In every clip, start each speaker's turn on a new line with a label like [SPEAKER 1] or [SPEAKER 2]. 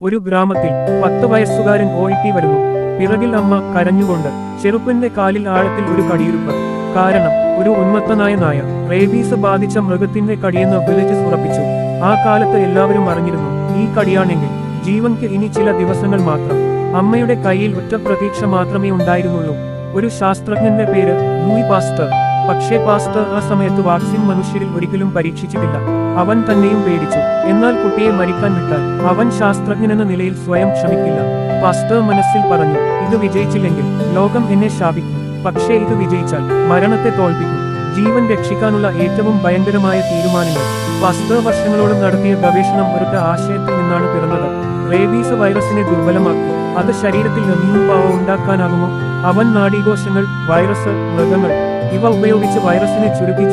[SPEAKER 1] ഒരു ഗ്രാമത്തിൽ 10 വയസ്സുകാരൻ ഓയിട്ടി വരുന്നു. പിറകിൽ അമ്മ കരഞ്ഞുകൊണ്ട്. ചെറുപ്പന്റെ കാലിൽ ആഴത്തിൽ ഒരു കടിയിരുപ്പ്. കാരണം ഒരു ഉന്മത്തനായ നായ. റേബീസ് ബാധിച്ച മൃഗത്തിന്റെ കടിയെന്ന് വില്ലേജസ് ഉറപ്പിച്ചു. ആ കാലത്ത് എല്ലാവരും അറിഞ്ഞിരുന്നു, ഈ കടിയാണെങ്കിൽ ജീവൻക്ക് ഇനി ചില ദിവസങ്ങൾ മാത്രം. അമ്മയുടെ കയ്യിൽ ഒറ്റ പ്രതീക്ഷ മാത്രമേ ഉണ്ടായിരുന്നുള്ളൂ, ഒരു ശാസ്ത്രജ്ഞന്റെ പേര് ലൂയി പാസ്റ്റർ. പക്ഷേ പാസ്റ്റർ ആ സമയത്ത് വാക്സിൻ മനുഷ്യരിൽ ഒരിക്കലും പരീക്ഷിച്ചിട്ടില്ല. അവൻ തന്നെയും പേടിച്ചു. എന്നാൽ കുട്ടിയെ മരിക്കാൻ വിട്ടാൽ അവൻ ശാസ്ത്രജ്ഞനെന്ന നിലയിൽ സ്വയം ക്ഷമിക്കില്ല. പാസ്റ്റർ മനസ്സിൽ പറഞ്ഞു, ഇത് വിജയിച്ചില്ലെങ്കിൽ ലോകം എന്നെ ശാപിക്കും, പക്ഷേ ഇത് വിജയിച്ചാൽ മരണത്തെ തോൽപ്പിക്കും. ജീവൻ രക്ഷിക്കാനുള്ള ഏറ്റവും ഭയങ്കരമായ തീരുമാനങ്ങൾ. പാസ്റ്റർ വർഷങ്ങളോളം നടത്തിയ ഗവേഷണം ഒരൊറ്റ ആശയത്തിൽ നിന്നാണ് പിറന്നത്. റേബീസ് വൈറസിനെ ദുർബലമാക്കി അത് ശരീരത്തിൽ ഇമ്മ്യൂൺ പവർ ഉണ്ടാക്കാനാകുമോ? അവൻ നാഡീകോശങ്ങൾ, വൈറസ്, മൃഗങ്ങൾ ഇവ ഉപയോഗിച്ച് വൈറസിനെ ചുരുക്കി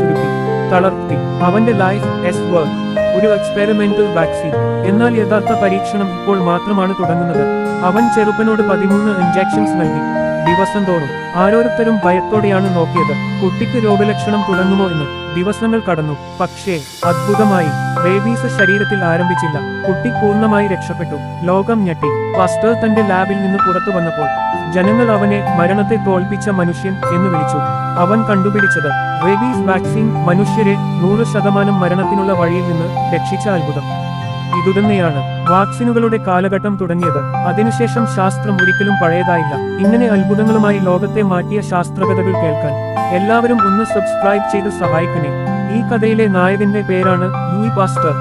[SPEAKER 1] തളർത്തി. അവന്റെ ലൈഫ് എസ് വർക്ക്, ഒരു എക്സ്പെരിമെന്റൽ വാക്സിൻ. എന്നാൽ യഥാർത്ഥ പരീക്ഷണം ഇപ്പോൾ മാത്രമാണ് തുടങ്ങുന്നത്. അവൻ ചെറുപ്പനോട് 13 ഇഞ്ചക്ഷൻസ് നൽകി. ദിവസം തോറും ഓരോരുത്തരും ഭയത്തോടെയാണ് നോക്കിയത്, കുട്ടിക്ക് രോഗലക്ഷണം തുടങ്ങുമോ എന്ന്. ദിവസങ്ങൾ കടന്നു, പക്ഷേ അദ്ഭുതമായി റേബീസ് ശരീരത്തിൽ ആരംഭിച്ചില്ല. കുട്ടി പൂർണ്ണമായി രക്ഷപ്പെട്ടു. ലോകം ഞെട്ടി. പാസ്റ്റർ തന്റെ ലാബിൽ നിന്ന് പുറത്തു വന്നപ്പോൾ ജനങ്ങൾ അവനെ മരണത്തെ തോൽപ്പിച്ച മനുഷ്യൻ എന്ന് വിളിച്ചു. അവൻ കണ്ടുപിടിച്ചത് റേബീസ് വാക്സിൻ മനുഷ്യരെ 100% മരണത്തിനുള്ള വഴിയിൽ നിന്ന് രക്ഷിച്ച അത്ഭുതം. ഇതുതന്നെയാണ് വാക്സിനുകളുടെ കാലഘട്ടം തുടങ്ങിയത്. അതിനുശേഷം ശാസ്ത്രം ഒരിക്കലും പഴയതായില്ല. ഇങ്ങനെ അത്ഭുതങ്ങളുമായി ലോകത്തെ മാറ്റിയ ശാസ്ത്രകഥകൾ കേൾക്കാൻ എല്ലാവരും ഒന്ന് സബ്സ്ക്രൈബ് ചെയ്ത് സഹായിക്കണേ. ഈ കഥയിലെ നായകന്റെ പേരാണ് ലൂയി പാസ്റ്റർ.